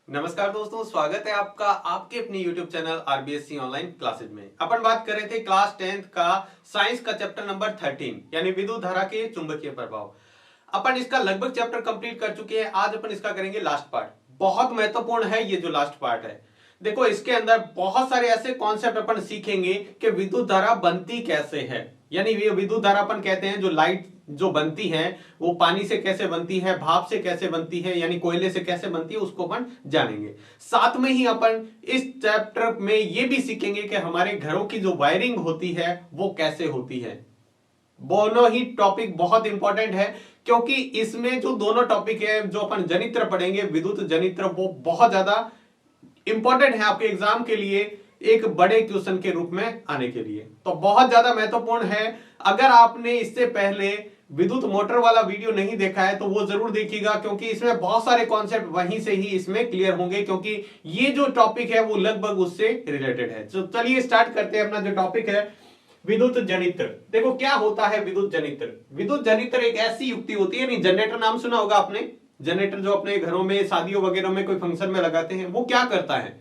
नमस्कार दोस्तों, स्वागत है आपका आपके अपने YouTube channel RBSC online classes में। अपन बात कर रहे थे क्लास 10th का साइंस का चैप्टर नंबर 13 यानी विद्युत धारा के चुंबकीय प्रभाव। अपन इसका लगभग चैप्टर कंप्लीट कर चुके हैं। आज अपन इसका करेंगे लास्ट पार्ट। बहुत महत्वपूर्ण है ये जो लास्ट पार्ट है। देखो, इसके अंदर बहुत सारे ऐसे कॉन्सेप्ट अपन सीखेंगे कि विद्युत धारा बनती कैसे है। यानी ये विद्युत धारा अपन कहते हैं जो लाइट जो बनती है वो पानी से कैसे बनती है, भाप से कैसे बनती है, यानी कोयले से कैसे बनती है, उसको अपन जानेंगे। साथ में ही अपन इस चैप्टर में ये भी सीखेंगे कि हमारे घरों की जो वायरिंग होती है वो कैसे होती है। दोनों ही टॉपिक बहुत इंपॉर्टेंट है क्योंकि इसमें जो दोनों टॉपिक है जो अपन जनित्र पढ़ेंगे, विद्युत जनित्र, वो बहुत ज्यादा इंपॉर्टेंट है आपके एग्जाम के लिए, एक बड़े क्वेश्चन के रूप में आने के लिए। तो बहुत ज्यादा महत्वपूर्ण है। अगर आपने इससे पहले विद्युत मोटर वाला वीडियो नहीं देखा है तो वो जरूर देखिएगा क्योंकि इसमें बहुत सारे कॉन्सेप्ट वहीं से ही इसमें क्लियर होंगे, क्योंकि ये जो टॉपिक है वो लगभग उससे रिलेटेड है। तो चलिए स्टार्ट करते हैं अपना जो टॉपिक है विद्युत जनित्र। देखो क्या होता है विद्युत जनित्र। विद्युत जनित्र एक ऐसी युक्ति होती है, नहीं जनरेटर नाम सुना होगा आपने। जनरेटर जो अपने घरों में शादियों वगैरह में कोई फंक्शन में लगाते हैं, वो क्या करता है,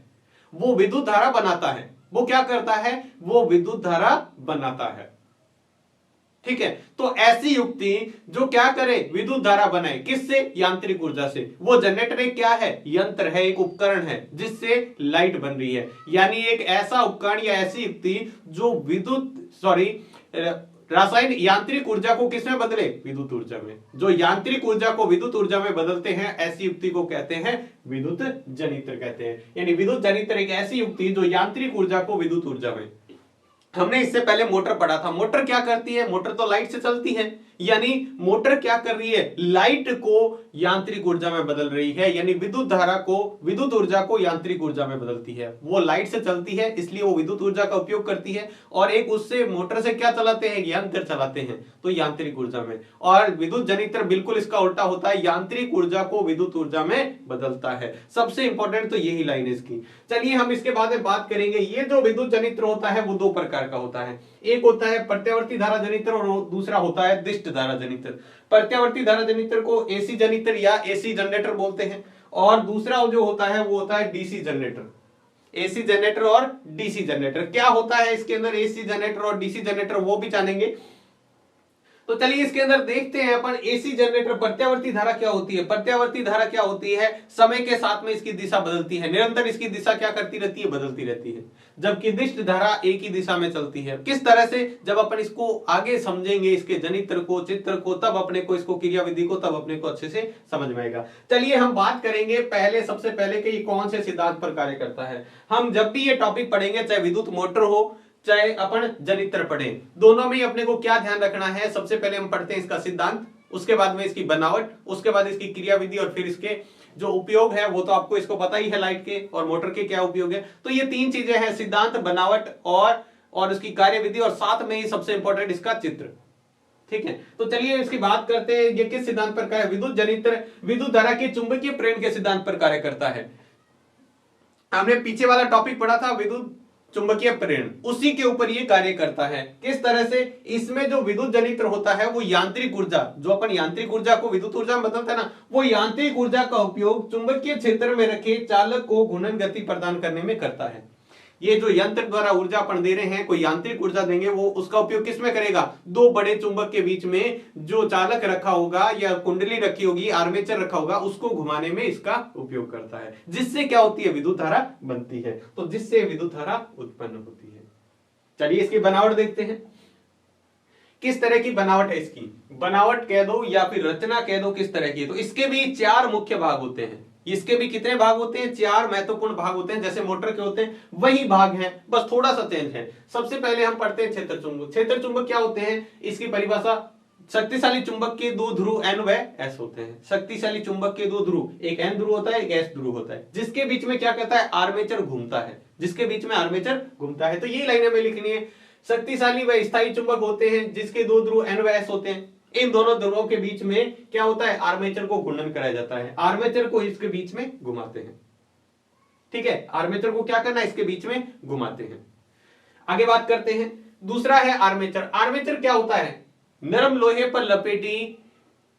वो विद्युत धारा बनाता है। वो क्या करता है, वो विद्युत धारा बनाता है। ठीक है, तो ऐसी युक्ति जो क्या करे, विद्युत धारा बनाए, किससे, यांत्रिक ऊर्जा से। वो जनरेटर एक क्या है, यंत्र है, एक उपकरण है जिससे लाइट बन रही है। यानी एक ऐसा उपकरण या ऐसी युक्ति जो रासायन यांत्रिक ऊर्जा को किसमें बदले, विद्युत ऊर्जा में। जो यांत्रिक ऊर्जा को विद्युत ऊर्जा में बदलते हैं, ऐसी युक्ति को कहते हैं विद्युत जनित्र कहते हैं। यानी विद्युत जनित्र एक ऐसी युक्ति जो यांत्रिक ऊर्जा को विद्युत ऊर्जा में। हमने इससे पहले मोटर पढ़ा था। मोटर क्या करती है, मोटर तो लाइट से चलती है। यानी मोटर क्या कर रही है, लाइट को यांत्रिक ऊर्जा में बदल रही है। यानी विद्युत धारा को, विद्युत ऊर्जा को यांत्रिक ऊर्जा में बदलती है। वो लाइट से चलती है इसलिए वो विद्युत ऊर्जा का उपयोग करती है, और एक उससे मोटर से क्या चलाते हैं, यंत्र चलाते हैं, तो यांत्रिक ऊर्जा में। और विद्युत जनित्र बिल्कुल इसका उल्टा होता है, यांत्रिक ऊर्जा को विद्युत ऊर्जा में बदलता है। सबसे इंपॉर्टेंट तो यही लाइन है इसकी। चलिए हम इसके बाद में बात करेंगे। ये जो विद्युत जनित्र होता है वो दो प्रकार का होता है। एक होता है प्रत्यावर्ती धारा जनित्र और दूसरा होता है दिष्ट धारा जनित्र। प्रत्यावर्ती धारा जनित्र को एसी जनित्र या एसी जनरेटर बोलते हैं, और दूसरा जो होता है वो होता है डीसी जनरेटर। एसी जनरेटर और डीसी जनरेटर क्या होता है इसके अंदर, एसी जनरेटर और डीसी जनरेटर, वो भी जानेंगे। तो चलिए इसके अंदर देखते हैं अपन एसी जनरेटर। प्रत्यावर्ती धारा क्या होती है, प्रत्यावर्ती धारा क्या होती है, समय के साथ में इसकी दिशा बदलती है, निरंतर इसकी दिशा क्या करती रहती है, बदलती रहती है। जबकि दिष्ट धारा एक ही दिशा में चलती है। किस तरह से, जब अपन इसको आगे समझेंगे, इसके जनित्र को, चित्र को, तब अपने को, इसको क्रियाविधि को, तब अपने को अच्छे से समझ में आएगा। चलिए हम बात करेंगे पहले, सबसे पहले कि ये कौन से सिद्धांत पर कार्य करता है। हम जब भी ये टॉपिक पढ़ेंगे, चाहे विद्युत मोटर हो चाहे अपन जनित्र पढ़ें, दोनों में अपने को क्या ध्यान रखना है। सबसे पहले हम पढ़ते हैं इसका सिद्धांत, उसके बाद में इसकी बनावट, उसके बाद इसकी क्रियाविधि, और फिर इसके जो उपयोग है वो तो आपको इसको पता ही है, लाइट के और मोटर के क्या उपयोग है। तो ये तीन चीजें हैं, सिद्धांत, बनावट और इसकी कार्यविधि, और साथ में ही सबसे इंपॉर्टेंट इसका चित्र। ठीक है, तो चलिए इसकी बात करते हैं। ये किस सिद्धांत पर कार्य, विद्युत जनित्र विद्युत धारा के चुंबकीय प्रेरण के सिद्धांत पर कार्य करता है। हमने पीछे वाला टॉपिक पढ़ा था विद्युत चुंबकीय प्रेरण, उसी के ऊपर ये कार्य करता है। किस तरह से, इसमें जो विद्युत जनित्र होता है वो यांत्रिक ऊर्जा, जो अपन यांत्रिक ऊर्जा को विद्युत ऊर्जा में बदलते हैं ना, वो यांत्रिक ऊर्जा का उपयोग चुंबकीय क्षेत्र में रखे चालक को घूर्णन गति प्रदान करने में करता है। ये जो यंत्र द्वारा ऊर्जा अपन दे रहे हैं, कोई यांत्रिक ऊर्जा देंगे, वो उसका उपयोग किसमें करेगा, दो बड़े चुंबक के बीच में जो चालक रखा होगा या कुंडली रखी होगी, आर्मेचर रखा होगा, उसको घुमाने में इसका उपयोग करता है। जिससे क्या होती है, विद्युत धारा बनती है। तो जिससे विद्युत धारा उत्पन्न होती है। चलिए इसकी बनावट देखते हैं, किस तरह की बनावट है इसकी। बनावट कह दो या फिर रचना कह दो, किस तरह की है। तो इसके भी चार मुख्य भाग होते हैं। इसके भी कितने भाग होते हैं, चार महत्वपूर्ण भाग होते हैं। जैसे मोटर के होते हैं वही भाग हैं, बस थोड़ा सा चेंज है। सबसे पहले हम पढ़ते हैं क्षेत्र चुंबक। क्षेत्र चुंबक क्या होते हैं, इसकी परिभाषा, शक्तिशाली चुंबक के दो ध्रुव N व S होते हैं। शक्तिशाली चुंबक के दो ध्रुव, एक N ध्रुव होता है, एक S ध्रुव होता है, जिसके बीच में क्या कहता है, आर्मेचर घूमता है, जिसके बीच में आर्मेचर घूमता है। तो ये लाइन हमें लिखनी है। शक्तिशाली व स्थायी चुंबक होते हैं जिसके दो ध्रुव N व S होते हैं। इन दोनों ध्रुवों के बीच में क्या होता है, आर्मेचर को घूर्णन कराया जाता है। आर्मेचर को इसके बीच में घुमाते हैं। ठीक है, आर्मेचर को क्या करना है, इसके बीच में घुमाते हैं। आगे बात करते हैं, दूसरा है आर्मेचर। आर्मेचर क्या होता है, नरम लोहे पर लपेटी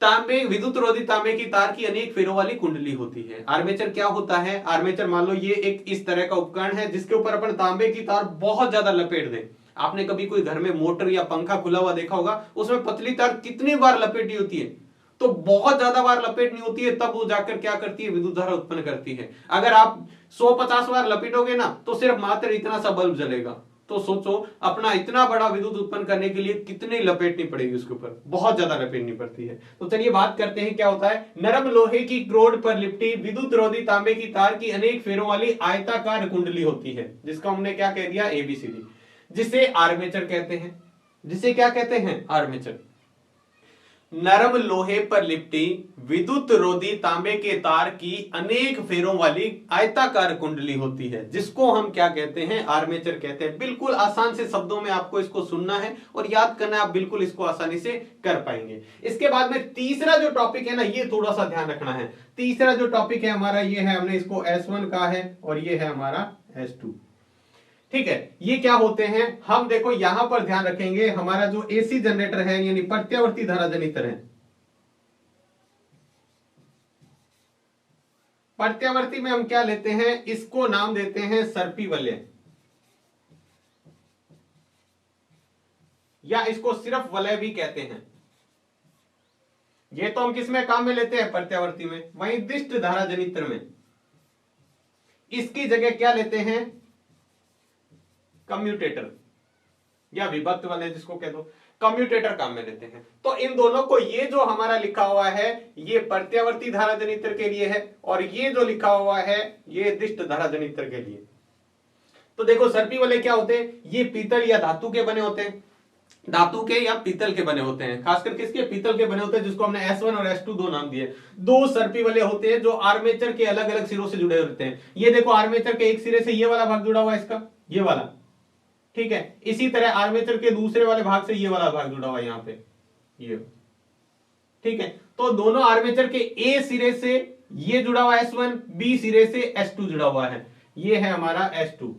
तांबे विद्युत रोधी तांबे की तार की अनेक फेरों वाली कुंडली होती है। आर्मेचर क्या होता है? आर्मेचर मान लो ये एक इस तरह का उपकरण है जिसके ऊपर अपन तांबे की तार बहुत ज्यादा लपेट दें। आपने कभी कोई घर में मोटर या पंखा खुला हुआ देखा होगा, उसमें पतली तार कितनी बार लपेटी होती है, तो बहुत ज्यादा बार लपेटनी होती है, तब वो जाकर क्या करती है, विद्युत धारा उत्पन्न करती है। अगर आप 150 बार लपेटोगे ना तो सिर्फ मात्र इतना सा बल्ब जलेगा। तो सोचो अपना इतना बड़ा विद्युत उत्पन्न करने के लिए कितनी लपेटनी पड़ेगी, उसके ऊपर बहुत ज्यादा लपेटनी पड़ती है। तो चलिए बात करते हैं क्या होता है। नरम लोहे की क्रोड पर लिपटी विद्युत रोधी तांबे की तार की अनेक फेरों वाली आयताकार कुंडली होती है, जिसका हमने क्या कह दिया, एबीसीडी, जिसे आर्मेचर कहते हैं। जिसे क्या कहते हैं? आर्मेचर। नरम लोहे पर लिपटी विद्युत रोधी तांबे के तार की अनेक फेरों वाली आयताकार कुंडली होती है, जिसको हम क्या कहते हैं, आर्मेचर कहते हैं। बिल्कुल आसान से शब्दों में आपको इसको सुनना है और याद करना है, आप बिल्कुल इसको आसानी से कर पाएंगे। इसके बाद में तीसरा जो टॉपिक है ना, ये थोड़ा सा ध्यान रखना है। तीसरा जो टॉपिक है हमारा ये है, हमने इसको S1 कहा है और ये है हमारा S2। ठीक है, ये क्या होते हैं, हम देखो यहां पर ध्यान रखेंगे। हमारा जो एसी जनरेटर है यानी प्रत्यावर्ती धारा जनित्र है, प्रत्यावर्ती में हम क्या लेते हैं, इसको नाम देते हैं सर्पी वलय, या इसको सिर्फ वलय भी कहते हैं। ये तो हम किसमें काम में लेते हैं, प्रत्यावर्ती में। वहीं दिष्ट धारा जनित्र में इसकी जगह क्या लेते हैं, कम्यूटेटर या विभक्त वाले जिसको कह दो, कम्यूटेटर काम में लेते हैं। तो इन दोनों को, ये जो हमारा लिखा हुआ है ये प्रत्यावर्ती धारा जनित्र के लिए है और ये जो लिखा हुआ है ये दिष्ट धारा जनित्र के लिए। तो देखो सर्पी वाले क्या होते हैं, ये पीतल या धातु के बने होते हैं, धातु के या पीतल के बने होते हैं, खासकर किसके, पीतल के बने होते हैं, जिसको हमने S1 और S2 दो नाम दिए। दो सर्पी वाले होते हैं जो आर्मेचर के अलग अलग सिरों से जुड़े होते हैं। ये देखो आर्मेचर के एक सिरे से ये वाला भाग जुड़ा हुआ है, इसका ये वाला, ठीक है। इसी तरह आर्मेचर के दूसरे वाले भाग से ये वाला भाग जुड़ा हुआ है यहाँ पे, ये, ठीक है। तो दोनों आर्मेचर के ए सिरे से ये जुड़ा हुआ S1, बी सिरे से S2 जुड़ा हुआ है। ये है हमारा S2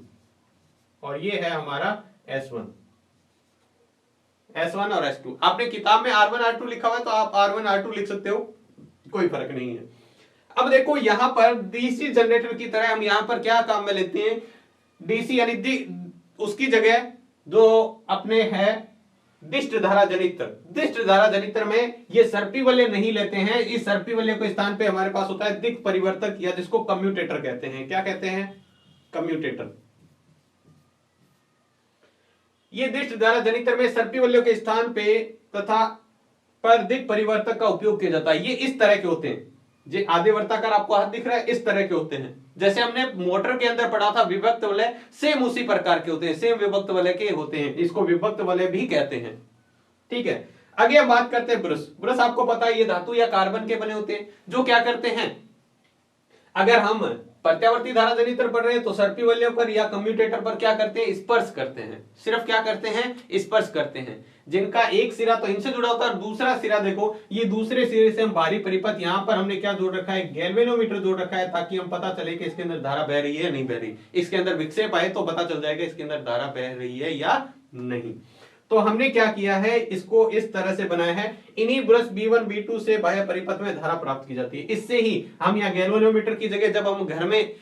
और ये है हमारा S1 और S2। आपने किताब में R1 R2 लिखा हुआ है तो आप R1 R2 लिख सकते हो, कोई फर्क नहीं है। अब देखो यहां पर डीसी जनरेटर की तरह हम यहां पर क्या काम में लेते हैं, डीसी यानी उसकी जगह जो अपने है दिष्ट धारा जनित्र। दिष्ट धारा जनित्र में ये सर्पी वलय नहीं लेते हैं। इस सर्पी वलय के स्थान पे हमारे पास होता है दिक् परिवर्तक या जिसको कम्यूटेटर कहते हैं। क्या कहते हैं, कम्यूटेटर। ये दिष्ट धारा जनित्र में सर्पी वलयों के स्थान पे तथा पर दिक् परिवर्तक का उपयोग किया जाता है। ये इस तरह के होते हैं, जो आधे वर्ताकार आपको हाथ दिख रहा है, इस तरह के होते हैं। जैसे हमने मोटर के अंदर पढ़ा था विभक्त वलय, सेम उसी प्रकार के होते हैं, सेम विभक्त वलय के होते हैं, इसको विभक्त वलय भी कहते हैं। ठीक है, आगे हम बात करते हैं ब्रश। ब्रश आपको पता है ये धातु या कार्बन के बने होते हैं, जो क्या करते हैं, अगर हम प्रत्यावर्ती धारा जनित्र पढ़ रहे हैं तो सर्पी वलयों पर या कम्यूटेटर पर क्या करते हैं, स्पर्श करते हैं। सिर्फ क्या करते हैं, स्पर्श करते हैं। जिनका एक सिरा तो इनसे जुड़ा होता है और दूसरा सिरा देखो, ये दूसरे सिरे से हम बाहरी परिपथ, यहां पर हमने क्या जोड़ रखा है, गैल्वेनोमीटर जोड़ रखा है, ताकि हम पता चले कि इसके अंदर धारा बह रही है या नहीं बह रही। इसके अंदर विक्षेप आए तो पता चल जाएगा इसके अंदर धारा बह रही है या नहीं। तो हमने क्या किया है, इसको इस तरह से बनाया है। इन्हीं ब्रश B1 B2 से बाह्य परिपथ में धारा प्राप्त की जाती है। इससे ही हम यहाँ गैल्वेनोमीटर की जगह जब हम घर में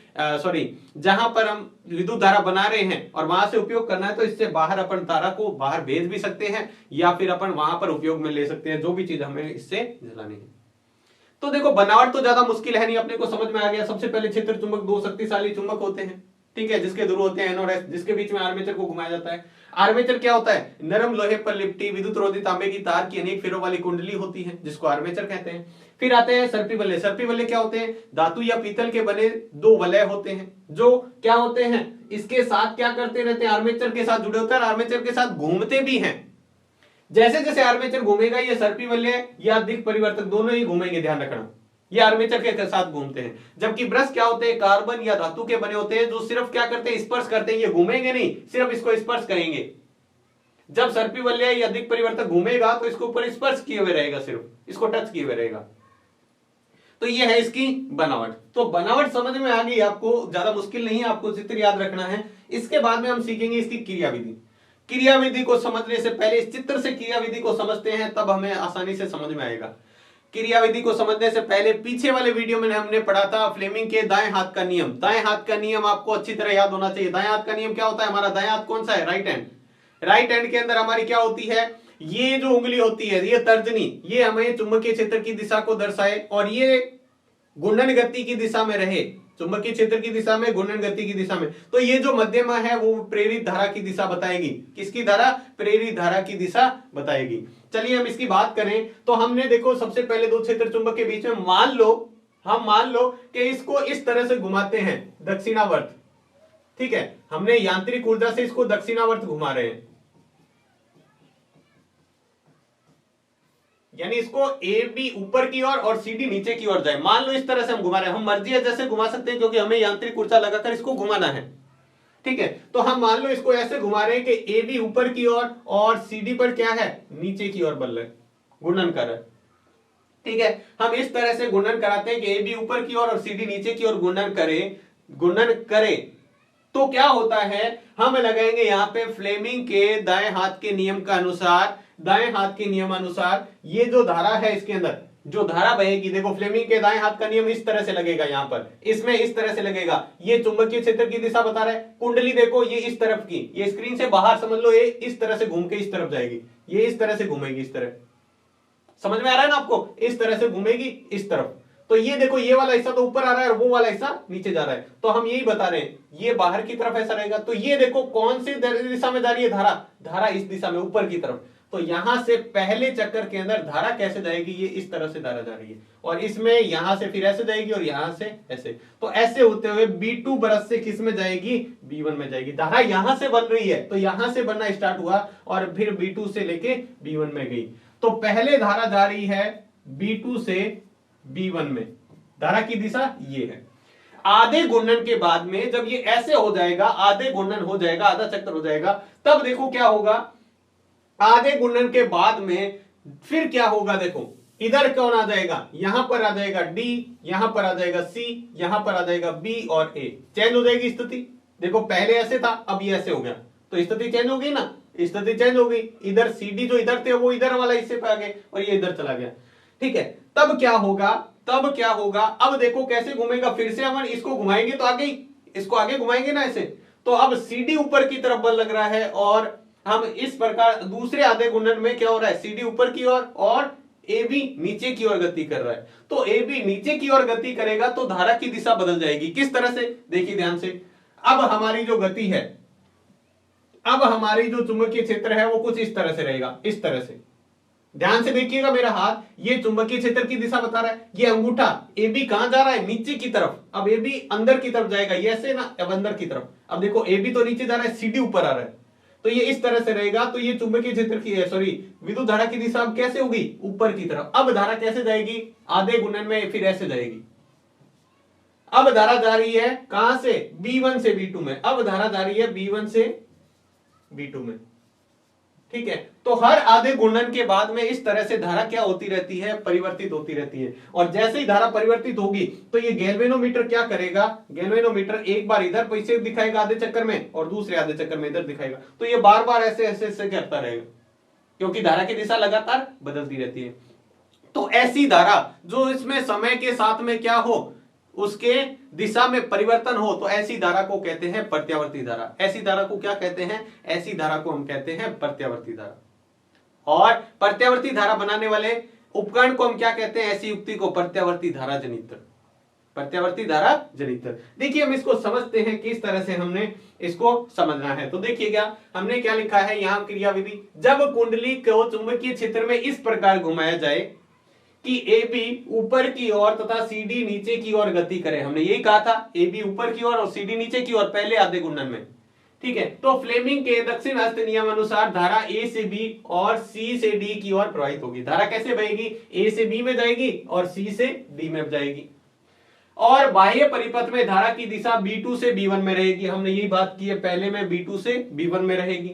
जहां पर हम विद्युत धारा बना रहे हैं और वहां से उपयोग करना है, तो इससे बाहर अपन धारा को बाहर भेज भी सकते हैं या फिर अपन वहां पर उपयोग में ले सकते हैं, जो भी चीज हमें इससे जलानी है। तो देखो बनावट तो ज्यादा मुश्किल है नहीं, अपने को समझ में आ गया। सबसे पहले क्षेत्र चुंबक दो शक्तिशाली चुंबक होते हैं, ठीक है, जिसके ध्रुव होते हैं N और S, जिसके बीच में आर्मेचर को घुमाया जाता है। आर्मेचर क्या होता है, नरम लोहे पर लिपटी विद्युत रोधी तांबे की तार की अनेक फेरों वाली कुंडली होती है, जिसको आर्मेचर कहते हैं। फिर आते हैं सर्पी वलय। सर्पी वलय क्या होते हैं, धातु या पीतल के बने दो वलय होते हैं, जो क्या होते हैं, इसके साथ क्या करते रहते हैं, आर्मेचर के साथ जुड़े होते हैं और आर्मेचर के साथ घूमते भी हैं। जैसे जैसे आर्मेचर घूमेगा ये सर्पी वलय या दिक् परिवर्तक दोनों ही घूमेंगे, ध्यान रखना, ये आर्मेचर के साथ घूमते हैं। जबकि ब्रश क्या होते हैं, कार्बन या धातु के बने होते हैं, जो सिर्फ क्या करते हैं, स्पर्श करते हैं। ये घूमेंगे नहीं, सिर्फ इसको स्पर्श करेंगे। जब सर्पी वलय या दिक् परिवर्तक घूमेगा तो इसको ऊपर स्पर्श किए हुए रहेगा, सिर्फ इसको टच किए हुए रहेगा। तो ये है इसकी बनावट। तो बनावट समझ में आ गई आपको, ज्यादा मुश्किल नहीं है, आपको चित्र याद रखना है। इसके बाद में हम सीखेंगे इसकी क्रियाविधि। क्रियाविधि को समझने से पहले इस चित्र से क्रियाविधि को समझते हैं, तब हमें आसानी से समझ में आएगा। क्रियाविधि को समझने से पहले पीछे वाले वीडियो में हमने पढ़ा था फ्लेमिंग के दाएं हाथ का नियम। दाएं हाथ का नियम आपको अच्छी तरह याद होना चाहिए। दाएं हाथ का नियम क्या होता है? हमारा दाएं हाथ कौन सा है? Right hand. राइट हैंड के अंदर हमारी क्या होती है? ये जो उंगली होती है, ये तर्जनी, ये हमें चुंबकीय क्षेत्र की दिशा को दर्शाए और ये घूर्णन गति की दिशा में रहे, चुंबकीय क्षेत्र की दिशा में, घूर्णन गति की दिशा में। तो ये जो मध्यमा है वो प्रेरित धारा की दिशा बताएगी। किसकी धारा? प्रेरित धारा की दिशा बताएगी। चलिए हम इसकी बात करें तो हमने देखो सबसे पहले दो क्षेत्र चुंबक के बीच में हम मान लो कि इसको इस तरह से घुमाते हैं दक्षिणावर्त। ठीक है, हमने यांत्रिक ऊर्जा से इसको दक्षिणावर्त घुमा रहे हैं, यानी इसको ए बी ऊपर की ओर और सी डी नीचे की ओर जाए। मान लो इस तरह से हम घुमा रहे हैं, हम मर्जी है जैसे घुमा सकते हैं क्योंकि हमें यांत्रिक ऊर्जा लगाकर इसको घुमाना है। ठीक है, तो हम मान लो इसको ऐसे घुमा रहे हैं कि ए बी ऊपर की ओर और सी डी पर क्या है? नीचे की ओर बल है, घूर्णन कर रहा है। ठीक है, हम इस तरह से घूर्णन कराते हैं कि ए बी ऊपर की ओर और सी डी नीचे की ओर घूर्णन करे तो क्या होता है? हम लगाएंगे यहां पे फ्लेमिंग के दाएं हाथ के नियम का अनुसार, दाएं हाथ के नियम अनुसार ये जो धारा है इसके अंदर जो धारा बहेगी, देखो फ्लेमिंग के दाएं हाथ का नियम इस तरह से लगेगा, यहां पर इसमें इस तरह से लगेगा। ये चुंबकीय क्षेत्र की दिशा बता रहा है। कुंडली देखो ये इस तरफ की, ये स्क्रीन से बाहर समझ लो, ये इस तरह से घूम के इस तरफ जाएगी, ये इस तरह से घूमेगी, इस तरह, समझ में आ रहा है ना आपको? इस तरह से घूमेगी इस तरफ। तो ये देखो ये वाला हिस्सा तो ऊपर आ रहा है और वो वाला हिस्सा नीचे जा रहा है, तो हम यही बता रहे हैं ये बाहर की तरफ ऐसा रहेगा। तो ये देखो कौन सी दिशा में जा रही है धारा? धारा इस दिशा में, ऊपर की तरफ। तो यहां से पहले चक्कर के अंदर धारा कैसे जाएगी? ये इस तरह से धारा जा रही है और इसमें यहां से फिर ऐसे जाएगी और यहां से ऐसे। तो ऐसे होते हुए B2 बरस से किस में जाएगी? B1 में जाएगी। धारा यहां से बन रही है तो यहां से बनना स्टार्ट हुआ और फिर B2 से लेके B1 में गई। तो पहले धारा जा रही है B2 से B1 में, धारा की दिशा ये है। आधे घूर्णन के बाद में जब ये ऐसे हो जाएगा, आधे घूर्णन हो जाएगा, आधा चक्कर हो जाएगा, तब देखो क्या होगा? आधे घूर्णन के बाद में फिर क्या होगा? देखो इधर कौन आ जाएगा? यहां पर आ जाएगा D, यहां पर आ जाएगा C, यहां पर आ जाएगा B और A। चेंज हो जाएगी स्थिति। देखो पहले ऐसे था, अब ये ऐसे हो गया, तो स्थिति चेंज हो गई ना, स्थिति चेंज हो गई। इधर CD जो इधर थे वो इधर वाला हिस्से पे आ गए और ये इधर चला गया। ठीक है, तब क्या होगा? अब देखो कैसे घूमेगा। फिर से हम इसको घुमाएंगे तो आगे, इसको आगे घुमाएंगे ना ऐसे, तो अब CD ऊपर की तरफ बल लग रहा है और हम इस प्रकार दूसरे आधे घूर्णन में क्या हो रहा है? CD ऊपर की ओर और AB नीचे की ओर गति कर रहा है। तो AB नीचे की ओर गति करेगा तो धारा की दिशा बदल जाएगी। किस तरह से? देखिए ध्यान से। अब हमारी जो गति है, अब हमारी जो चुंबकीय क्षेत्र है वो कुछ इस तरह से रहेगा, इस तरह से। ध्यान से देखिएगा मेरा हाथ, ये चुंबकीय क्षेत्र की दिशा बता रहा है। ये अंगूठा AB कहां जा रहा है? नीचे की तरफ। अब AB अंदर की तरफ जाएगा, ये ऐसे ना, अब अंदर की तरफ। अब देखो AB तो नीचे जा रहा है, CD ऊपर आ रहा है, तो ये इस तरह से रहेगा। तो ये चुंबकीय क्षेत्र की विद्युत धारा की दिशा अब कैसे होगी? ऊपर की तरफ। अब धारा कैसे जाएगी? आधे घूर्णन में फिर ऐसे जाएगी। अब धारा जा रही है कहां से? B1 से B2 में। अब धारा जा रही है B1 से B2 में। ठीक है, तो हर आधे घूर्णन के बाद में इस तरह से धारा क्या होती रहती है? परिवर्तित होती रहती है। और जैसे ही धारा परिवर्तित होगी तो ये गैल्वेनोमीटर क्या करेगा? गैल्वेनोमीटर एक बार इधर पैसे दिखाएगा आधे चक्कर में और दूसरे आधे चक्कर में इधर दिखाएगा। तो ये बार बार ऐसे ऐसे ऐसे करता रहेगा क्योंकि धारा की दिशा लगातार बदलती रहती है। तो ऐसी धारा जो इसमें समय के साथ में क्या हो, उसके दिशा में परिवर्तन हो, तो ऐसी धारा को कहते हैं प्रत्यावर्ती धारा। ऐसी धारा को क्या कहते हैं? ऐसी धारा को हम कहते हैं प्रत्यावर्ती धारा। और प्रत्यावर्ती धारा बनाने वाले उपकरण को हम क्या कहते हैं? ऐसी युक्ति को प्रत्यावर्ती धारा जनित्र। प्रत्यावर्ती धारा जनित्र। देखिए हम इसको समझते हैं किस तरह से हमने इसको समझना है। तो देखिएगा हमने क्या लिखा है यहाँ क्रियाविधि। जब कुंडली को चुंबकीय क्षेत्र में इस प्रकार घुमाया जाए कि AB ऊपर की ओर तथा CD नीचे की ओर गति करे। हमने यही कहा था, AB ऊपर की ओर और CD नीचे की ओर पहले आधे घूर्णन में। ठीक है, तो फ्लेमिंग के दक्षिण हस्त नियम अनुसार धारा A से B और C से D की ओर प्रवाहित होगी। धारा कैसे बहेगी? A से B में जाएगी और C से D में जाएगी। और बाह्य परिपथ में धारा की दिशा B2 से B1 में रहेगी। हमने यही बात की है पहले में, B2 से B1 में रहेगी।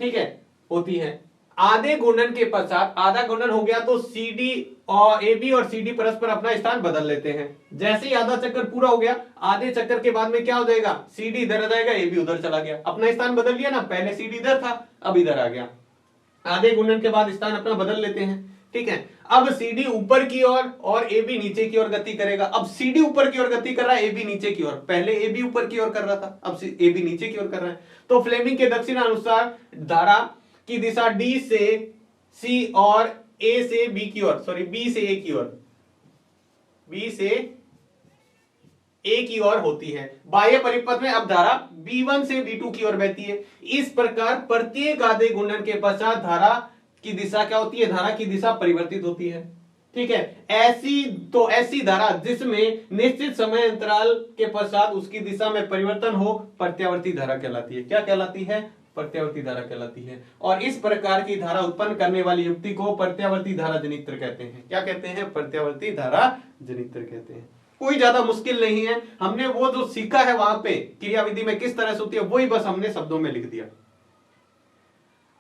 ठीक है, होती है। आधे घूर्णन के पश्चात, आधा घूर्णन हो गया तो CD और AB और CD परस्पर अपना स्थान बदल लेते हैं। जैसे ही आधा चक्कर पूरा हो गया, आधे चक्कर के बाद में क्या हो जाएगा? CD इधर आ जाएगा, AB उधर चला गया, अपना स्थान बदल लिया ना। पहले CD इधर था, अब इधर आ गया। आधे घूर्णन के बाद स्थान अपना बदल लेते हैं। ठीक है। अब CD ऊपर की ओर और AB नीचे की ओर गति करेगा। अब CD ऊपर की ओर गति कर रहा है, AB नीचे की ओर। पहले AB ऊपर की ओर कर रहा था, अब AB नीचे की ओर कर रहा है। तो फ्लेमिंग के दक्षिणानुसार धारा की दिशा D से C और A से B की ओर, सॉरी B से A की ओर, B से A की ओर होती है। बाह्य परिपथ में अब धारा B1 से B2 की ओर बहती है। इस प्रकार प्रत्येक आधे गुणन के पश्चात धारा की दिशा क्या होती है, धारा की दिशा परिवर्तित होती है। ठीक है। ऐसी धारा जिसमें निश्चित समय अंतराल के पश्चात उसकी दिशा में परिवर्तन हो प्रत्यावर्ती धारा कहलाती है। क्या कहलाती है? प्रत्यावर्ती धारा कहलाती है। और इस प्रकार की धारा उत्पन्न करने वाली युक्ति को प्रत्यावर्ती धारा जनित्र कहते हैं। क्या कहते हैं? प्रत्यावर्ती धारा जनित्र कहते हैं। कोई ज्यादा मुश्किल नहीं है, हमने वो जो सीखा है वहां पे क्रियाविधि में किस तरह से होती है वही बस हमने शब्दों में लिख दिया।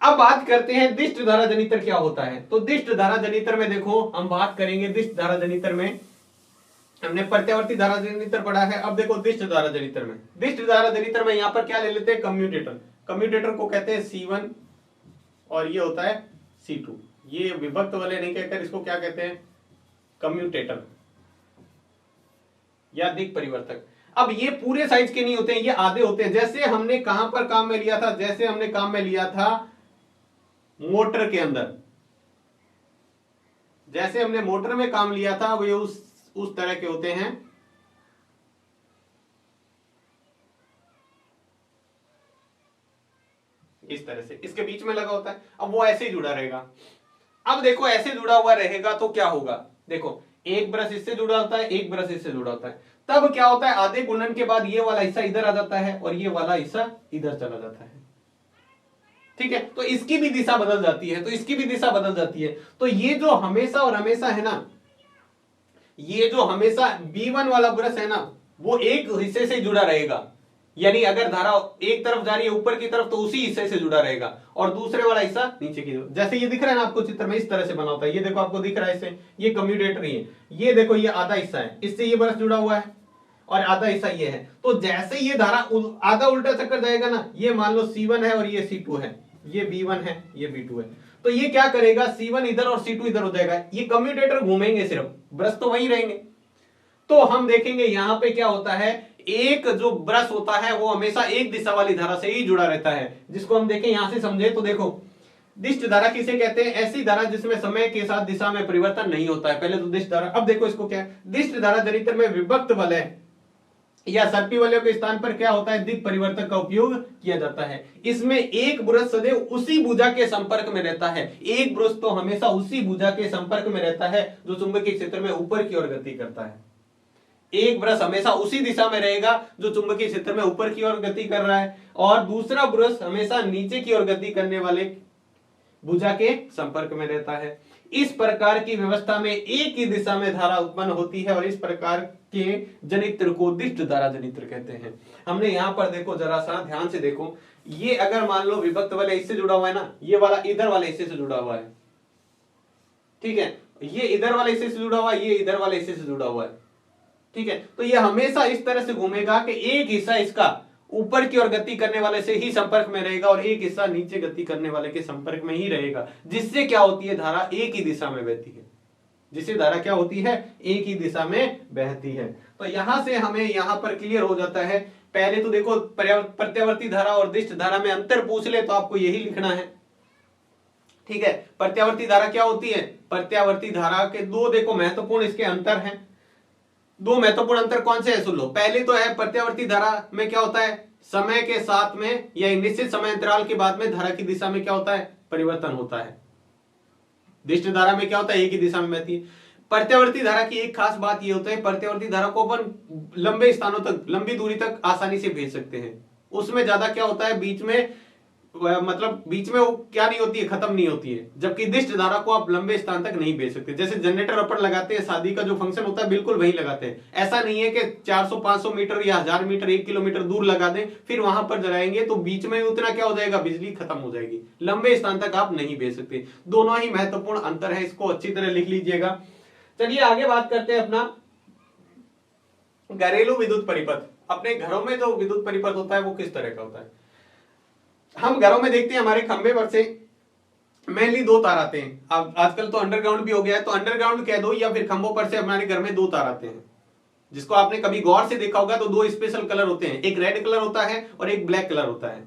अब बात करते हैं दिष्ट धारा जनित्र क्या होता है। तो दिष्ट धारा जनित्र में देखो, हम बात करेंगे दिष्ट धारा जनित्र में, हमने प्रत्यावर्ती धारा जनित्र पढ़ा है। अब देखो दिष्ट धारा जनित्र में, दिष्ट धारा जनित्र में यहां पर क्या ले लेते हैं? कम्यूटेटर। कम्यूटेटर को कहते हैं C1 और ये होता है C2। ये विभक्त वाले नहीं कहकर इसको क्या कहते हैं? कम्यूटेटर या दिक् परिवर्तक। अब ये पूरे साइज के नहीं होते हैं, ये आधे होते हैं। जैसे हमने कहां पर काम में लिया था? जैसे हमने काम में लिया था मोटर के अंदर, जैसे हमने मोटर में काम लिया था वो उस तरह के होते हैं। इस तरह से इसके बीच में लगा होता है। अब वो ऐसे ही जुड़ा रहेगा। अब देखो ऐसे जुड़ा हुआ रहेगा तो क्या होगा? देखो एक ब्रश इससे जुड़ा होता है, एक ब्रश इससे जुड़ा होता है। तब क्या होता है? आधे गुणन के बाद ये वाला हिस्सा इधर आ जाता है और ये वाला हिस्सा इधर चला जाता है। ठीक है। तो इसकी भी दिशा बदल जाती है, तो इसकी भी दिशा बदल जाती है। तो ये जो हमेशा और हमेशा है ना, ये जो हमेशा B1 वाला ब्रश है ना, वो एक हिस्से से जुड़ा रहेगा। यानी अगर धारा एक तरफ जा रही है ऊपर की तरफ तो उसी हिस्से से जुड़ा रहेगा, और दूसरे वाला हिस्सा नीचे की तरफ। जैसे ये दिख रहा है ना आपको चित्र में, इस तरह से बना होता है। ये देखो आपको दिख रहा है इससे, ये कम्यूटेटर ही है। ये देखो ये आधा हिस्सा है, इससे ये ब्रश जुड़ा हुआ है और आधा हिस्सा ये है। तो जैसे ये धारा आधा उल्टा चक्कर जाएगा ना, ये मान लो C1 है और ये C2 है, ये B1 है, ये B2 है। तो ये क्या करेगा? C1 इधर और C2 इधर हो जाएगा। ये कम्यूटेटर घूमेंगे, सिर्फ ब्रश तो वहीं रहेंगे। तो हम देखेंगे यहां पे क्या होता है, एक जो ब्रश होता है वो हमेशा एक दिशा वाली धारा से ही जुड़ा रहता है। जिसको हम देखें यहां से समझे तो देखो, दिष्ट धारा किसे कहते हैं? ऐसी धारा जिसमें समय के साथ दिशा में परिवर्तन नहीं होता है। पहले तो दिष्ट धारा। अब देखो इसको क्या है, दिष्ट धारा जनित्र में विभक्त वलय या सर्पी वलयों के स्थान पर क्या होता है? दिक् परिवर्तक का उपयोग किया जाता है। इसमें एक ब्रश सदैव उसी भुजा के संपर्क में रहता है। एक ब्रश तो हमेशा उसी भुजा के संपर्क में रहता है जो चुंबकीय क्षेत्र में ऊपर की ओर गति करता है। एक ब्रश हमेशा उसी दिशा में रहेगा जो चुंबकीय क्षेत्र में ऊपर की ओर गति कर रहा है, और दूसरा ब्रश हमेशा नीचे की ओर गति करने वाले भुजा के संपर्क में रहता है। इस प्रकार की व्यवस्था में एक ही दिशा में धारा उत्पन्न होती है और इस प्रकार के जनित्र को दिष्ट धारा जनित्र कहते हैं। हमने यहां पर देखो, जरा सा ध्यान से देखो, ये अगर मान लो विभक्त वाले इससे जुड़ा हुआ है ना, ये वाला इधर वाले हिस्से से जुड़ा हुआ है। ठीक है। ये इधर वाले हिस्से से जुड़ा हुआ है, ये इधर वाले हिस्से से जुड़ा हुआ है। ठीक है। तो ये हमेशा इस तरह से घूमेगा कि एक हिस्सा इसका ऊपर की ओर गति करने वाले से ही संपर्क में रहेगा और एक हिस्सा नीचे गति करने वाले के संपर्क में ही रहेगा। जिससे क्या होती है? धारा एक ही दिशा में बहती है। जिससे धारा क्या होती है? एक ही दिशा में बहती है। तो यहां से हमें यहां पर क्लियर हो जाता है। पहले तो देखो प्रत्यावर्ती धारा और दिष्ट धारा में अंतर पूछ ले तो आपको यही लिखना है। ठीक है। प्रत्यावर्ती धारा क्या होती है? प्रत्यावर्ती धारा के दो देखो महत्वपूर्ण इसके अंतर हैं। दो महत्वपूर्ण अंतर कौन से है सुन लो। पहले तो है प्रत्यावर्ती धारा में क्या होता है? समय के साथ में या निश्चित समय अंतराल के बाद में धारा की दिशा में क्या होता है? परिवर्तन होता है। दिष्ट धारा में क्या होता है? एक ही दिशा में बहती है। प्रत्यावर्ती धारा की एक खास बात यह होता है, प्रत्यावर्ती धारा को अपन लंबे स्थानों तक, लंबी दूरी तक आसानी से भेज सकते हैं। उसमें ज्यादा क्या होता है, बीच में मतलब बीच में वो क्या नहीं होती है, खत्म नहीं होती है। जबकि दिष्ट धारा को आप लंबे स्थान तक नहीं भेज सकते। जैसे जनरेटर अपन लगाते हैं, शादी का जो फंक्शन होता है बिल्कुल वहीं लगाते हैं। ऐसा नहीं है कि 400-500 मीटर या 1000 मीटर 1 किलोमीटर दूर लगा दें फिर वहां पर जलाएंगे तो बीच में उतना क्या हो जाएगा, बिजली खत्म हो जाएगी। लंबे स्थान तक आप नहीं भेज सकते। दोनों ही महत्वपूर्ण अंतर है, इसको अच्छी तरह लिख लीजिएगा। चलिए आगे बात करते हैं अपना घरेलू विद्युत परिपथ। अपने घरों में जो विद्युत परिपथ होता है वो किस तरह का होता है। हम घरों में देखते हैं हमारे खंभे पर से मेनली दो तार आते हैं। अब आजकल तो अंडरग्राउंड भी हो गया है, तो अंडरग्राउंड कह दो या फिर खंभों पर से हमारे घर में दो तार आते हैं, जिसको आपने कभी गौर से देखा होगा तो दो स्पेशल कलर होते हैं, एक रेड कलर होता है और एक ब्लैक कलर होता है।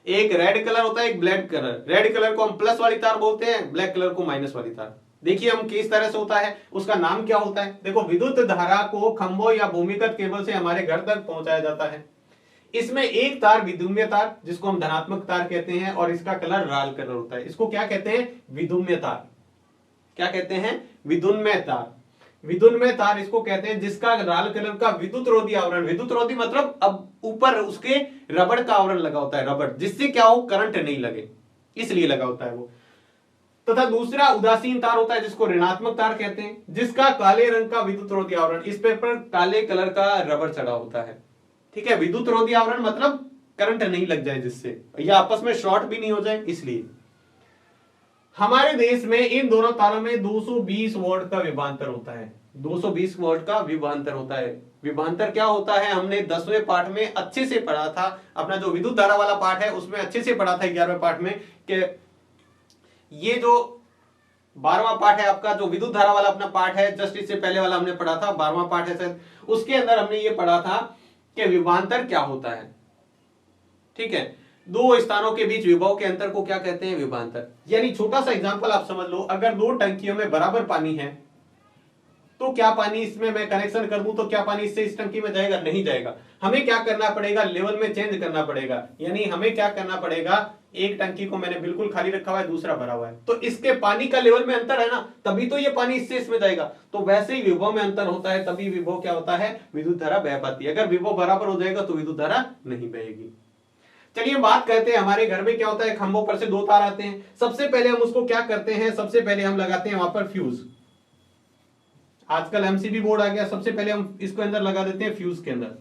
एक रेड कलर होता है, एक ब्लैक कलर। रेड कलर को हम प्लस वाली तार बोलते हैं, ब्लैक कलर को माइनस वाली तार। देखिए हम किस तरह से होता है, उसका नाम क्या होता है। देखो, विद्युत धारा को खंभों या भूमिगत केबल से हमारे घर तक पहुंचाया जाता है। इसमें एक तार विद्युम्य तार, जिसको हम धनात्मक तार कहते हैं, और इसका कलर लाल कलर होता है। इसको क्या कहते हैं? विद्युम्य तार। क्या कहते हैं? विद्युन्मय तार। विद्युन्मय तार इसको कहते हैं जिसका लाल कलर का विद्युत रोधी आवरण, विद्युत रोधी मतलब अब ऊपर उसके रबड़ का आवरण लगा होता है, रबड़, जिससे क्या हो, करंट नहीं लगे, इसलिए लगा होता है वो। तथा दूसरा उदासीन तार होता है जिसको ऋणात्मक तार कहते हैं, जिसका काले रंग का विद्युत रोधी आवरण, इस पर काले कलर का रबड़ चढ़ा होता है। ठीक है, विद्युत रोधी आवरण मतलब करंट नहीं लग जाए जिससे, या आपस में शॉर्ट भी नहीं हो जाए, इसलिए। हमारे देश में इन दोनों तारों में 220 वोल्ट का विभवांतर होता है। 220 वोल्ट का विभवांतर होता है। विभवांतर क्या होता है, हमने 10वें पाठ में अच्छे से पढ़ा था। अपना जो विद्युत धारा वाला पाठ है उसमें अच्छे से पढ़ा था 11वें पाठ में, कि ये जो 12वां पाठ है आपका, जो विद्युत धारा वाला अपना पाठ है, जस्ट इससे पहले वाला हमने पढ़ा था, 12वां पाठ है शायद, उसके अंदर हमने ये पढ़ा था कि विभवांतर क्या होता है। ठीक है, दो स्थानों के बीच विभव के अंतर को क्या कहते हैं? विभवांतर। यानी छोटा सा एग्जांपल आप समझ लो, अगर दो टंकियों में बराबर पानी है, तो क्या पानी इसमें मैं कनेक्शन कर दूं तो क्या पानी इससे इस टंकी में जाएगा? नहीं जाएगा। हमें क्या करना पड़ेगा? लेवल में चेंज करना पड़ेगा। यानी हमें क्या करना पड़ेगा, एक टंकी को मैंने बिल्कुल खाली रखा हुआ है, दूसरा भरा हुआ है, तो इसके पानी का लेवल में अंतर है ना, तभी तो ये पानी इससे इसमें जाएगा। तो वैसे ही विभव में अंतर होता है, तभी विभव क्या होता है? विद्युत धारा बह पाती है। अगर विभव बराबर हो जाएगा तो विद्युत धारा नहीं बहेगी। चलिए बात करते हैं, हमारे घर में क्या होता है, खंभों पर से दो तार आते हैं। सबसे पहले हम उसको क्या करते हैं, सबसे पहले हम लगाते हैं वहां पर फ्यूज। आजकल एमसीबी बोर्ड आ गया, सबसे पहले हम इसके अंदर लगा देते हैं फ्यूज के अंदर।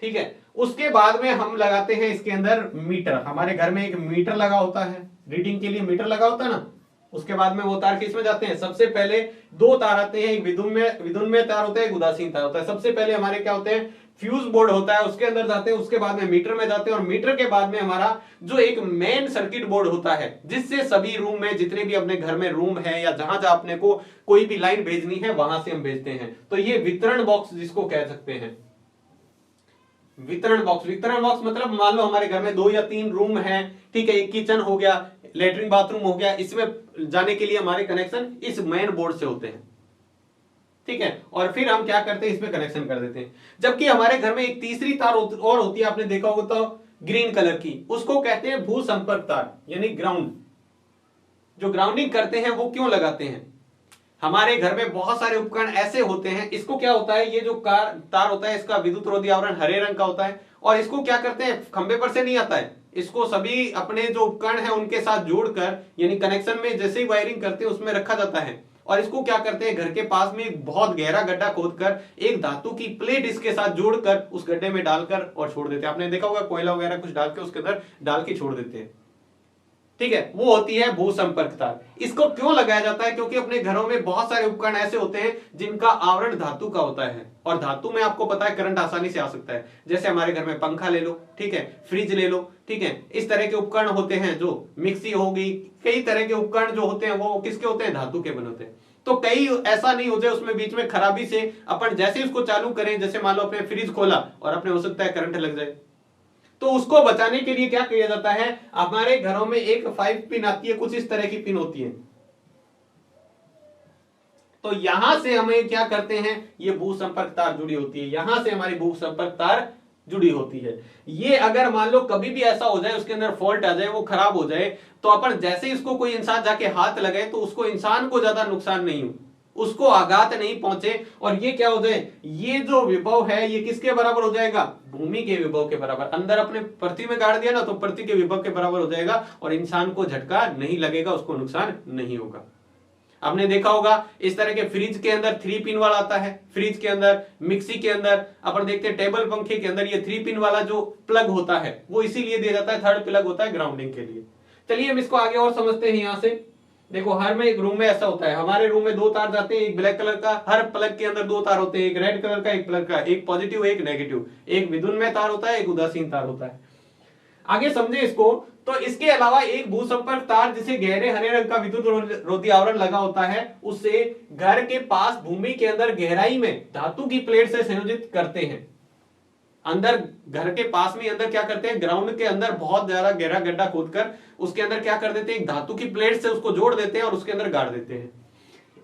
ठीक है, उसके बाद में हम लगाते हैं इसके अंदर मीटर। हमारे घर में एक मीटर लगा होता है, रीडिंग के लिए मीटर लगा होता है ना। उसके बाद में वो तार किस में जाते हैं? सबसे पहले दो तार आते हैं, एक विद्युन्मय तार होता है, एक उदासीन तार होता है। सबसे पहले हमारे क्या होते हैं? फ्यूज बोर्ड होता है, उसके अंदर जाते हैं, उसके बाद में मीटर में जाते हैं, और मीटर के बाद में हमारा जो एक मेन सर्किट बोर्ड होता है, जिससे सभी रूम में, जितने भी अपने घर में रूम है या जहां जहां अपने को कोई भी लाइन भेजनी है, वहां से हम भेजते हैं। तो ये वितरण बॉक्स जिसको कह सकते हैं, वितरण बॉक्स। वितरण बॉक्स मतलब मान लो हमारे घर में 2 या 3 रूम है, ठीक है, एक किचन हो गया, लेटरिन बाथरूम हो गया, इसमें जाने के लिए हमारे कनेक्शन इस मेन बोर्ड से होते हैं। ठीक है, और फिर हम क्या करते हैं, इसमें कनेक्शन कर देते हैं। जबकि हमारे घर में एक तीसरी तार और होती है, आपने देखा होगा तो ग्रीन कलर की, उसको कहते हैं भू संपर्क तार, यानी ग्राउंड। जो ग्राउंडिंग करते हैं वो क्यों लगाते हैं? हमारे घर में बहुत सारे उपकरण ऐसे होते हैं, इसको क्या होता है, ये जो तार होता है इसका विद्युत रोधी आवरण हरे रंग का होता है, और इसको क्या करते हैं, खंबे पर से नहीं आता है, इसको सभी अपने जो उपकरण है उनके साथ जोड़कर, यानी कनेक्शन में जैसे ही वायरिंग करते हैं उसमें रखा जाता है। और इसको क्या करते हैं, घर के पास में एक बहुत गहरा गड्ढा खोदकर एक धातु की प्लेट इसके साथ जोड़कर उस गड्ढे में डालकर और छोड़ देते हैं। आपने देखा होगा कोयला वगैरह कुछ डाल के उसके अंदर डाल के छोड़ देते हैं। ठीक है, वो होती है भू संपर्क तार। इसको क्यों लगाया जाता है? क्योंकि अपने घरों में बहुत सारे उपकरण ऐसे होते हैं जिनका आवरण धातु का होता है, और धातु में आपको पता है करंट आसानी से आ सकता है। जैसे हमारे घर में पंखा ले लो, ठीक है, फ्रिज ले लो, ठीक है, इस तरह के उपकरण होते हैं, जो मिक्सी होगी, कई तरह के उपकरण जो होते हैं वो किसके होते हैं? धातु के बने होते हैं। तो कई ऐसा नहीं हो जाए उसमें बीच में खराबी से अपन जैसे उसको चालू करें, जैसे मान लो अपने फ्रिज खोला और अपने हो सकता है करंट लग जाए, तो उसको बचाने के लिए क्या किया जाता है, हमारे घरों में एक 5 पिन आती है, कुछ इस तरह की पिन होती है। तो यहां से हमें क्या करते हैं, ये भू संपर्क तार जुड़ी होती है, यहां से हमारी भू संपर्क तार जुड़ी होती है। ये अगर मान लो कभी भी ऐसा हो जाए, उसके अंदर फॉल्ट आ जाए, वो खराब हो जाए, तो अपन जैसे इसको कोई इंसान जाके हाथ लगाए तो उसको, इंसान को ज्यादा नुकसान नहीं हो, उसको आघात नहीं पहुंचे, और ये क्या हो जाए, ये जो विभव है ये किसके बराबर हो जाएगा? भूमि के विभव के बराबर। अंदर अपने पृथ्वी में गाड़ दिया ना, तो पृथ्वी के विभव के बराबर हो जाएगा, और इंसान को झटका नहीं लगेगा, उसको नुकसान नहीं होगा। आपने देखा होगा इस तरह के फ्रिज के अंदर 3 पिन वाला आता है, फ्रिज के अंदर, मिक्सी के अंदर, अपन देखते हैं टेबल पंखे के अंदर ये 3 पिन वाला जो प्लग होता है वो इसीलिए दिया जाता है, थर्ड प्लग होता है ग्राउंडिंग के लिए। चलिए हम इसको आगे और समझते हैं। यहां से देखो, हर में एक रूम में ऐसा होता है, हमारे रूम में 2 तार जाते हैं, एक ब्लैक कलर का, हर प्लग के अंदर 2 तार होते हैं, एक रेड कलर का, एक प्लग का, एक पॉजिटिव एक नेगेटिव, एक विद्युन्मय तार होता है, एक उदासीन तार होता है। आगे समझे इसको। तो इसके अलावा एक भूसंपर्क तार जिसे गहरे हरे रंग का विद्युत रोधी आवरण लगा होता है, उसे घर के पास भूमि के अंदर गहराई में धातु की प्लेट से संयोजित करते हैं। अंदर घर के पास में अंदर क्या करते हैं, ग्राउंड के अंदर बहुत ज्यादा गहरा गड्ढा खोदकर उसके अंदर क्या कर देते हैं, एक धातु की प्लेट से उसको जोड़ देते हैं और उसके अंदर गाड़ देते हैं।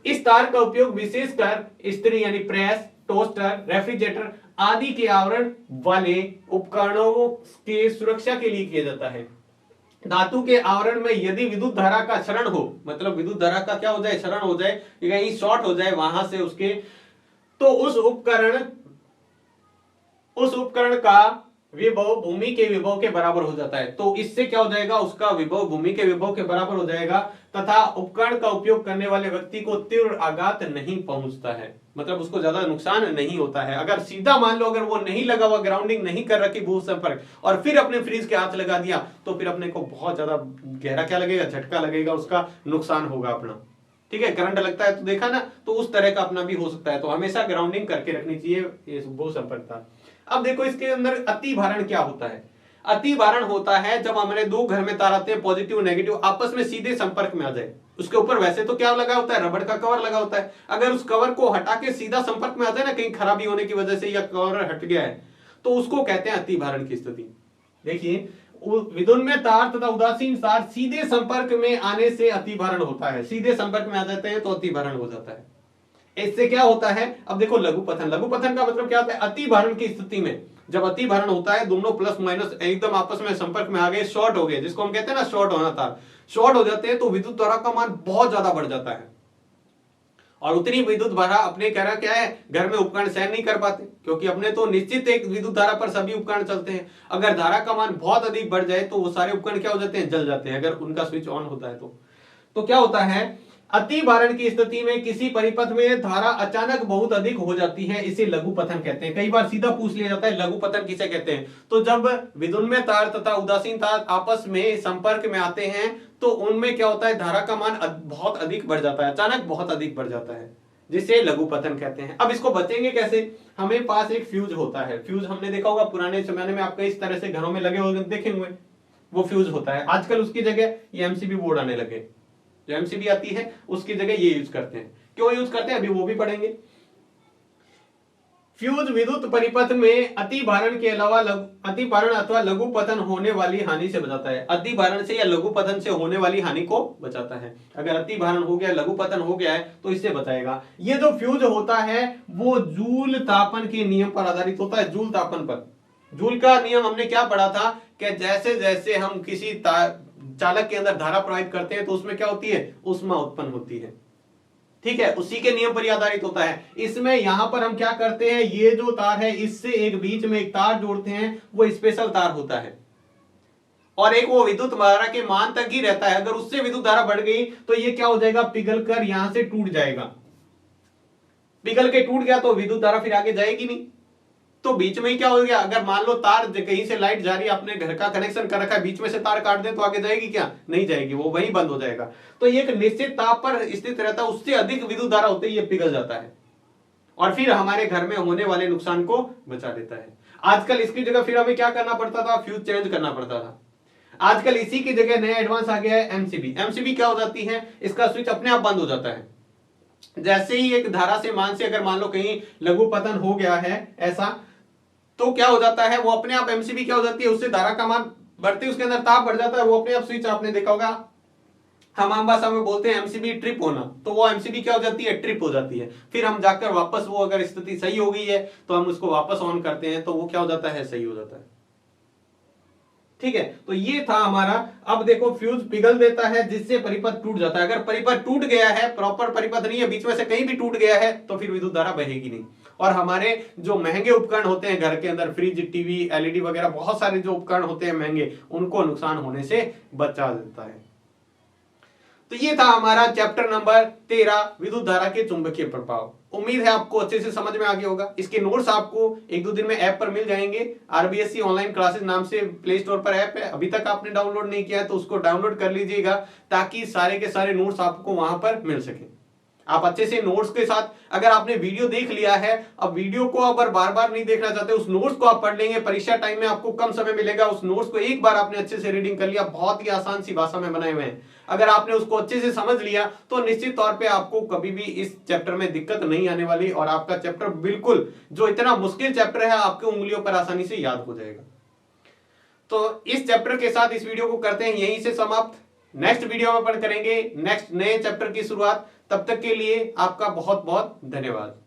इस तार का उपयोग विशेषकर इस्त्री यानी प्रेस, टोस्टर, रेफ्रिजरेटर आदि के आवरण वाले उपकरणों के सुरक्षा के लिए किया जाता है। धातु के आवरण में यदि विद्युत धारा का क्षरण हो, मतलब विद्युत धारा का क्या हो जाए, क्षरण हो जाए, कहीं शॉर्ट हो जाए वहां से उसके, तो उस उपकरण का विभव भूमि के विभव के बराबर हो जाता है। तो इससे क्या हो जाएगा, उसका विभव भूमि के विभव के बराबर हो जाएगा तथा उपकरण का उपयोग करने वाले व्यक्ति को तीव्र आघात नहीं पहुंचता है, मतलब उसको ज्यादा नुकसान नहीं होता है। अगर सीधा मान लो अगर वो नहीं लगा हुआ, ग्राउंडिंग नहीं कर रखी भू संपर्क, और फिर अपने फ्रीज के हाथ लगा दिया तो फिर अपने को बहुत ज्यादा गहरा क्या लगेगा, झटका लगेगा, उसका नुकसान होगा अपना। ठीक है, करंट लगता है तो देखा ना, तो उस तरह का अपना भी हो सकता है। तो हमेशा ग्राउंडिंग करके रखनी चाहिए भू संपर्क तार। अब देखो इसके अंदर अति भारण क्या होता है। अति भारण होता है जब हमारे दो घर में तार आते हैं, पॉजिटिव नेगेटिव आपस में सीधे संपर्क में आ जाए। उसके ऊपर वैसे तो क्या लगा होता है, रबड़ का कवर लगा होता है। अगर उस कवर को हटा के सीधा संपर्क में आ जाए ना, कहीं खराबी होने की वजह से या कवर हट गया है, तो उसको कहते हैं अति भारण की स्थिति। देखिए विद्युन्मय तार तथा उदासीन तार सीधे संपर्क में आने से अति भारण होता है। सीधे संपर्क में आ जाते हैं तो अति भारण हो जाता है। इससे क्या होता है, अब देखो लघु पतन। लघु पतन का मतलब क्या होता है, अति भारण की स्थिति में जब अति भारण होता है, दोनों प्लस माइनस एकदम आपस में संपर्क में आ गए, शॉर्ट हो गए, जिसको हम कहते हैं ना शॉर्ट होना तार, शॉर्ट हो जाते हैं तो विद्युत धारा का मान बहुत ज्यादा बढ़ जाता है। और उतनी विद्युत धारा अपने कह रहा क्या है, घर में उपकरण सहन नहीं कर पाते, क्योंकि अपने तो निश्चित एक विद्युत धारा पर सभी उपकरण चलते हैं। अगर धारा का मान बहुत अधिक बढ़ जाए तो वो सारे उपकरण क्या हो जाते हैं, जल जाते हैं, अगर उनका स्विच ऑन होता है तो क्या होता है, अति भारण की स्थिति में किसी परिपथ में धारा अचानक बहुत अधिक हो जाती है, इसे लघु पतन कहते हैं। कई बार सीधा पूछ लिया जाता है लघु पतन किसे कहते हैं। तो जब विद्युन्मय तार तथा उदासीन तार आपस में संपर्क में आते हैं तो उनमें क्या होता है, धारा का मान बहुत अधिक बढ़ जाता है, अचानक बहुत अधिक बढ़ जाता है, जिसे लघु पतन कहते हैं। अब इसको बचेंगे कैसे, हमें पास एक फ्यूज होता है। फ्यूज हमने देखा होगा पुराने जमाने में, आपके इस तरह से घरों में लगे होंगे, देखे हुए, वो फ्यूज होता है। आजकल उसकी जगह ये एमसीबी बोर्ड आने लगे, जो एमसीबी आती है उसकी जगह ये यूज करते हैं। क्यों यूज करते हैं अभी वो भी पढ़ेंगे। फ्यूज विद्युत परिपथ में अति भारण के अलावा अति भारण अथवा लघु पतन होने वाली हानि से बचाता है। अति भारण से या लघु पतन से होने वाली हानि को बचाता है। अगर अति भारण हो गया, लघु पतन हो गया है तो इससे बचाएगा। ये जो फ्यूज होता है वो जूल तापन के नियम पर आधारित होता है। जूल तापन पर, जूल का नियम हमने क्या पढ़ा था कि जैसे जैसे हम किसी चालक के अंदर धारा प्रवाहित करते हैं तो उसमें क्या होती है, ऊष्मा उत्पन्न होती है। ठीक है, उसी के नियम पर आधारित होता है। इसमें यहां पर हम क्या करते हैं, ये जो तार है इससे एक बीच में एक तार जोड़ते हैं, वो स्पेशल तार होता है, और एक वो विद्युत धारा के मान तक ही रहता है। अगर उससे विद्युत धारा बढ़ गई तो ये क्या हो जाएगा, पिघल कर यहां से टूट जाएगा। पिघल के टूट गया तो विद्युत धारा फिर आगे जाएगी नहीं। तो बीच में ही क्या हो गया, अगर मान लो तार कहीं से लाइट जा रही है, अपने घर का कनेक्शन कर रखा है, बीच में से तार काट दे तो आगे जाएगी क्या, नहीं जाएगी, वो वहीं बंद हो जाएगा। तो ये एक निश्चित ताप पर स्थित रहता है, उससे अधिक विद्युत धारा होते ही ये पिघल जाता है और फिर हमारे घर में होने वाले नुकसान को बचा देता है। आजकल इसकी जगह फिर हमें क्या करना पड़ता था, फ्यूज चेंज करना पड़ता था। आजकल इसी की जगह नया एडवांस आ गया है एमसीबी। एमसीबी क्या हो जाती है, इसका स्विच अपने आप बंद हो जाता है। जैसे ही एक धारा से मान से अगर मान लो कहीं लघु पतन हो गया है ऐसा, तो क्या हो जाता है, वो अपने आप एमसीबी क्या हो जाती है, उससे धारा का मान बढ़ते उसके अंदर ताप बढ़ जाता है, वो अपने आप स्विच, आपने देखा होगा हम आम भाषा में बोलते हैं एमसीबी ट्रिप होना, तो वो एमसीबी क्या हो जाती है, ट्रिप हो जाती है। फिर हम जाकर वापस वो अगर स्थिति सही हो गई है तो हम उसको वापस ऑन करते हैं तो वो क्या हो जाता है, सही हो जाता है। ठीक है, तो ये था हमारा। अब देखो फ्यूज पिघल देता है जिससे परिपथ टूट जाता है। अगर परिपथ टूट गया है, प्रॉपर परिपथ नहीं है, बीच में से कहीं भी टूट गया है तो फिर विद्युत धारा बहेगी नहीं। और हमारे जो महंगे उपकरण होते हैं घर के अंदर, फ्रिज, टीवी, एलईडी वगैरह बहुत सारे जो उपकरण होते हैं महंगे, उनको नुकसान होने से बचा देता है। तो ये था हमारा चैप्टर नंबर 13, विद्युत धारा के चुंबकीय प्रभाव। उम्मीद है आपको अच्छे से समझ में आ गया होगा। इसके नोट्स आपको 1-2 दिन में ऐप पर मिल जाएंगे। आरबीएससी ऑनलाइन क्लासेस नाम से प्ले स्टोर पर ऐप है, अभी तक आपने डाउनलोड नहीं किया है तो उसको डाउनलोड कर लीजिएगा ताकि सारे के सारे नोट्स आपको वहां पर मिल सके। आप अच्छे से नोट्स के साथ, अगर आपने वीडियो देख लिया है, अब वीडियो को अगर बार बार नहीं देखना चाहते, उस नोट्स को आप पढ़ लेंगे, परीक्षा टाइम में आपको कम समय मिलेगा, उस नोट्स को एक बार आपने अच्छे से रीडिंग कर लिया, बहुत ही आसान सी भाषा में बनाए हुए हैं, अगर आपने उसको अच्छे से समझ लिया तो निश्चित तौर पे आपको कभी भी इस चैप्टर में दिक्कत नहीं आने वाली और आपका चैप्टर बिल्कुल, जो इतना मुश्किल चैप्टर है, आपके उंगलियों पर आसानी से याद हो जाएगा। तो इस चैप्टर के साथ इस वीडियो को करते हैं यहीं से समाप्त। नेक्स्ट वीडियो में अपन करेंगे नेक्स्ट नए चैप्टर की शुरुआत। तब तक के लिए आपका बहुत बहुत धन्यवाद।